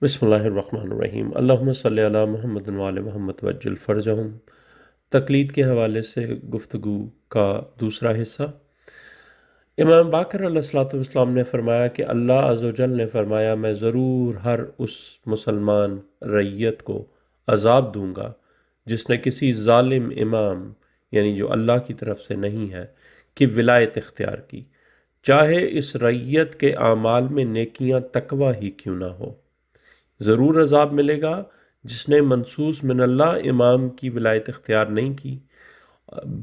بسم اللہ الرحمن الرحیم اللہم صلی علی محمد وعلی محمد وجل فرجہم۔ تقلید کے حوالے سے گفتگو کا دوسرا حصہ۔ امام باقر علیہ الصلوۃ والسلام نے فرمایا کہ اللہ عز و جل نے فرمایا میں ضرور ہر اس مسلمان رعیت کو عذاب دوں گا جس نے کسی ظالم امام یعنی جو اللہ کی طرف سے نہیں ہے کی ولایت اختیار کی، چاہے اس رعیت کے اعمال میں نیکیاں تقوی ہی کیوں نہ ہو۔ ضرور عذاب ملے گا جس نے منصوص من اللہ امام کی ولایت اختیار نہیں کی،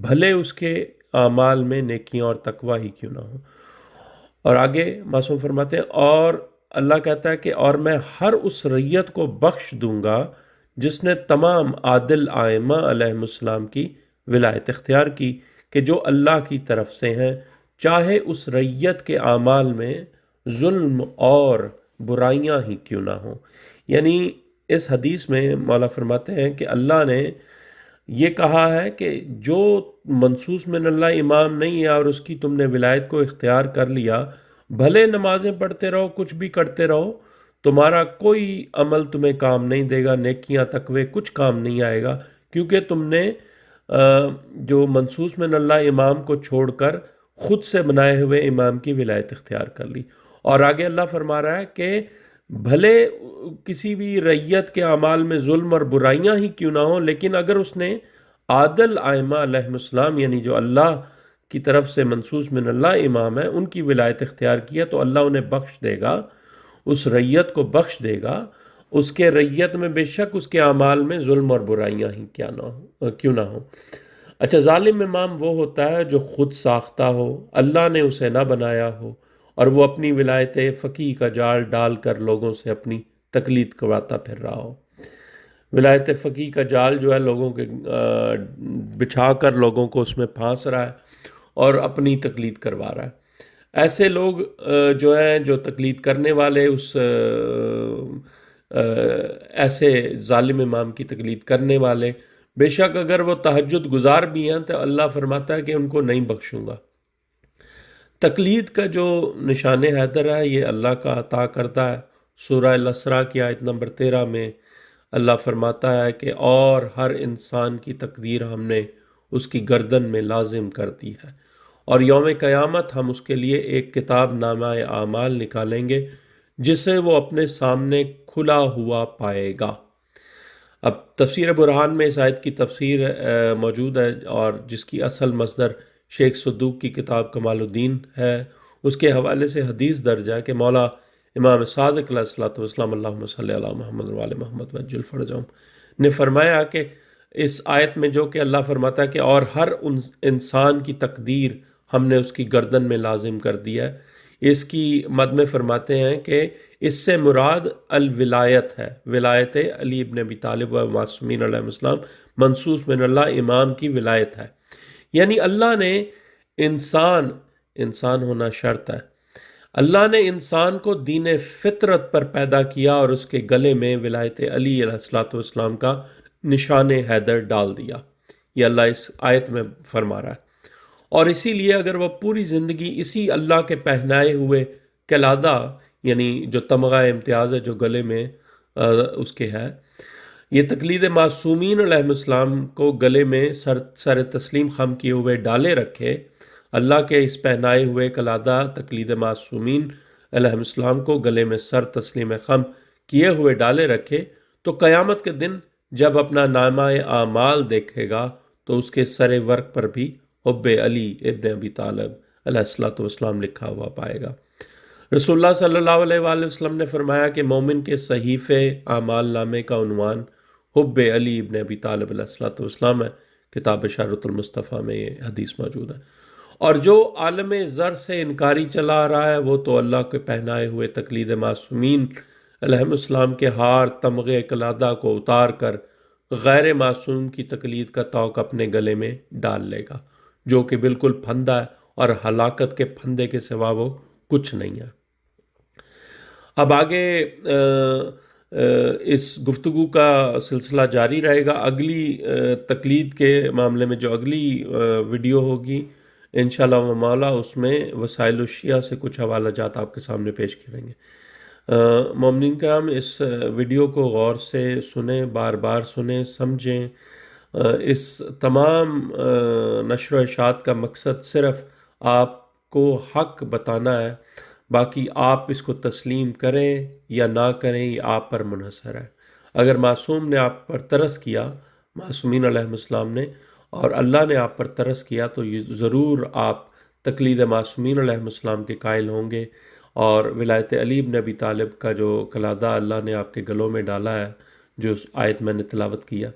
بھلے اس کے اعمال میں نیکیاں اور تقوی ہی کیوں نہ ہو۔ اور آگے معصوم فرماتے ہیں اور اللہ کہتا ہے کہ اور میں ہر اس رعیت کو بخش دوں گا جس نے تمام عادل ائمہ علیہم السلام کی ولایت اختیار کی کہ جو اللہ کی طرف سے ہیں، چاہے اس رعیت کے اعمال میں ظلم اور برائیاں ہی کیوں نہ ہوں۔ یعنی اس حدیث میں مولا فرماتے ہیں کہ اللہ نے یہ کہا ہے کہ جو منصوص من اللہ امام نہیں ہے اور اس کی تم نے ولایت کو اختیار کر لیا، بھلے نمازیں پڑھتے رہو، کچھ بھی کرتے رہو، تمہارا کوئی عمل تمہیں کام نہیں دے گا، نیکیاں تقوی کچھ کام نہیں آئے گا، کیونکہ تم نے جو منصوص من اللہ امام کو چھوڑ کر خود سے بنائے ہوئے امام کی ولایت اختیار کر لی۔ اور آگے اللہ فرما رہا ہے کہ بھلے کسی بھی رعیت کے اعمال میں ظلم اور برائیاں ہی کیوں نہ ہوں، لیکن اگر اس نے عادل ائمہ علیہم السلام یعنی جو اللہ کی طرف سے منصوص من اللہ امام ہے ان کی ولایت اختیار کیا تو اللہ انہیں بخش دے گا، اس رعیت کو بخش دے گا، اس کے رعیت میں بے شک اس کے اعمال میں ظلم اور برائیاں ہی کیوں نہ ہوں۔ اچھا، ظالم امام وہ ہوتا ہے جو خود ساختہ ہو، اللہ نے اسے نہ بنایا ہو اور وہ اپنی ولایت فقیہ کا جال ڈال کر لوگوں سے اپنی تقلید کرواتا پھر رہا ہو۔ ولایت فقیہ کا جال جو ہے لوگوں کے بچھا کر لوگوں کو اس میں پھانس رہا ہے اور اپنی تقلید کروا رہا ہے۔ ایسے لوگ جو ہیں جو تقلید کرنے والے اس ایسے ظالم امام کی تقلید کرنے والے بے شک اگر وہ تہجد گزار بھی ہیں تو اللہ فرماتا ہے کہ ان کو نہیں بخشوں گا۔ تقلید کا جو نشان حیدر ہے یہ اللہ کا عطا کرتا ہے۔ سورہ الاسراء کی آیت نمبر 13 میں اللہ فرماتا ہے کہ اور ہر انسان کی تقدیر ہم نے اس کی گردن میں لازم کر دی ہے، اور یوم قیامت ہم اس کے لیے ایک کتاب نامہ اعمال نکالیں گے جسے وہ اپنے سامنے کھلا ہوا پائے گا۔ اب تفسیر برہان میں اس آیت کی تفسیر موجود ہے اور جس کی اصل مصدر شیخ صدوق کی کتاب کمال الدین ہے، اس کے حوالے سے حدیث درج ہے کہ مولا امام صادق علیہ الصلوۃ والسلام اللہم صلی علی محمد وعلی محمد وجل فرجہم نے فرمایا کہ اس آیت میں جو کہ اللہ فرماتا ہے کہ اور ہر انسان کی تقدیر ہم نے اس کی گردن میں لازم کر دیا ہے، اس کی مد میں فرماتے ہیں کہ اس سے مراد الولایت ہے، ولایت علی ابن ابی طالب و معصومین علیہ السلام منصوص من اللہ امام کی ولایت ہے۔ یعنی اللہ نے انسان ہونا شرط ہے، اللہ نے انسان کو دین فطرت پر پیدا کیا اور اس کے گلے میں ولایت علی علیہ الصلوۃ والسلام کا نشان حیدر ڈال دیا۔ یہ اللہ اس آیت میں فرما رہا ہے، اور اسی لیے اگر وہ پوری زندگی اسی اللہ کے پہنائے ہوئے قلادہ یعنی جو تمغہ امتیاز ہے جو گلے میں اس کے ہے، یہ تقلید معصومین علیہ السلام کو گلے میں سر تسلیم خم کیے ہوئے ڈالے رکھے، اللہ کے اس پہنائے ہوئے قلادہ تقلید معصومین علیہ السلام کو گلے میں سر تسلیم خم کیے ہوئے ڈالے رکھے، تو قیامت کے دن جب اپنا نامہ اعمال دیکھے گا تو اس کے سر ورق پر بھی حب علی ابن ابی طالب علیہ الصلوۃ والسلام لکھا ہوا پائے گا۔ رسول اللہ صلی اللہ علیہ وآلہ وسلم نے فرمایا کہ مومن کے صحیفے اعمال نامے کا عنوان حب علی ابن ابی طالب علیہ الصلوۃ والسلام ہے۔ کتاب بشارۃ المصطفیٰ میں یہ حدیث موجود ہے۔ اور جو عالم زر سے انکاری چلا آ رہا ہے وہ تو اللہ کے پہنائے ہوئے تقلید معصومین علیہ السلام کے ہار تمغے قلادہ کو اتار کر غیر معصوم کی تقلید کا طوق اپنے گلے میں ڈال لے گا، جو کہ بالکل پھندا ہے اور ہلاکت کے پھندے کے سوا وہ کچھ نہیں ہے۔ اب آگے اس گفتگو کا سلسلہ جاری رہے گا۔ اگلی تقلید کے معاملے میں جو اگلی ویڈیو ہوگی انشاءاللہ و مولا، اس میں وسائل الشیعہ سے کچھ حوالہ جات آپ کے سامنے پیش کریں گے۔ مومنین کرام، اس ویڈیو کو غور سے سنیں، بار بار سنیں، سمجھیں۔ اس تمام نشر و اشاعت کا مقصد صرف آپ کو حق بتانا ہے، باقی آپ اس کو تسلیم کریں یا نہ کریں یہ آپ پر منحصر ہے۔ اگر معصوم نے آپ پر ترس کیا، معصومین علیہ السلام نے، اور اللہ نے آپ پر ترس کیا، تو یہ ضرور آپ تقلید معصومین علیہ السلام کے قائل ہوں گے، اور ولایت علی بن ابی طالب کا جو قلادہ اللہ نے آپ کے گلوں میں ڈالا ہے، جو اس آیت میں نے تلاوت کیا،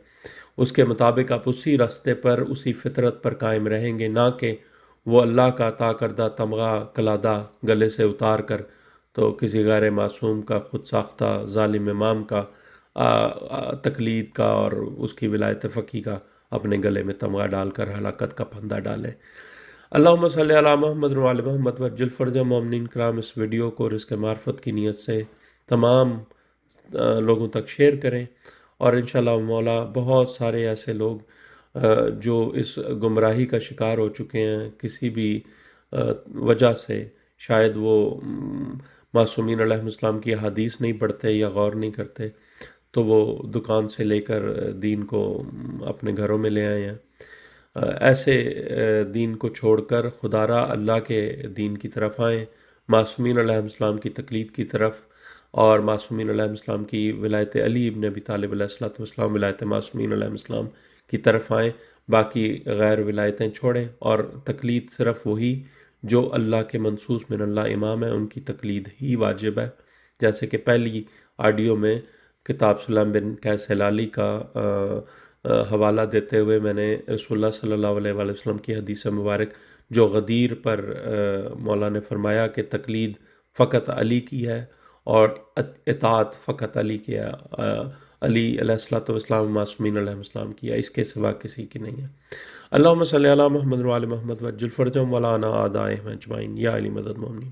اس کے مطابق آپ اسی راستے پر، اسی فطرت پر قائم رہیں گے، نہ کہ وہ اللہ کا عطا کردہ تمغہ قلادہ گلے سے اتار کر تو کسی غیر معصوم کا، خود ساختہ ظالم امام کا تقلید کا اور اس کی ولایت فقی کا اپنے گلے میں تمغہ ڈال کر ہلاکت کا پھندا ڈالیں۔ اللہم صلی علی محمد و علی محمد وجل فرج مومنین کرام، اس ویڈیو کو رزق معرفت کی نیت سے تمام لوگوں تک شیئر کریں، اور انشاءاللہ مولا بہت سارے ایسے لوگ جو اس گمراہی کا شکار ہو چکے ہیں کسی بھی وجہ سے، شاید وہ معصومین علیہ السلام کی حدیث نہیں پڑھتے یا غور نہیں کرتے، تو وہ دکان سے لے کر دین کو اپنے گھروں میں لے آئے ہیں۔ ایسے دین کو چھوڑ کر خدا را اللہ کے دین کی طرف آئیں، معصومین علیہ السلام کی تقلید کی طرف، اور معصومین علیہ السلام کی ولایت علی ابن ابی طالب علیہ السلام، ولایت معصومین علیہ السلام کی طرف آئیں، باقی غیر ولایتیں چھوڑیں، اور تقلید صرف وہی جو اللہ کے منصوص من اللہ امام ہیں ان کی تقلید ہی واجب ہے۔ جیسے کہ پہلی آڈیو میں کتاب سلیم بن قیس ہلالی کا حوالہ دیتے ہوئے میں نے رسول اللہ صلی اللہ علیہ وآلہ وسلم کی حدیث مبارک جو غدیر پر مولا نے فرمایا کہ تقلید فقط علی کی ہے اور اطاعت فقط علی کی ہے، علی علیہ السلام معصومین علیہ السلام کی ہے، اس کے سوا کسی کی نہیں ہے۔ اللہم صلی علی محمد و علی محمد وجل فرجہم ولا انا اعدائہم اجمعین، یا علی مدد مومنین۔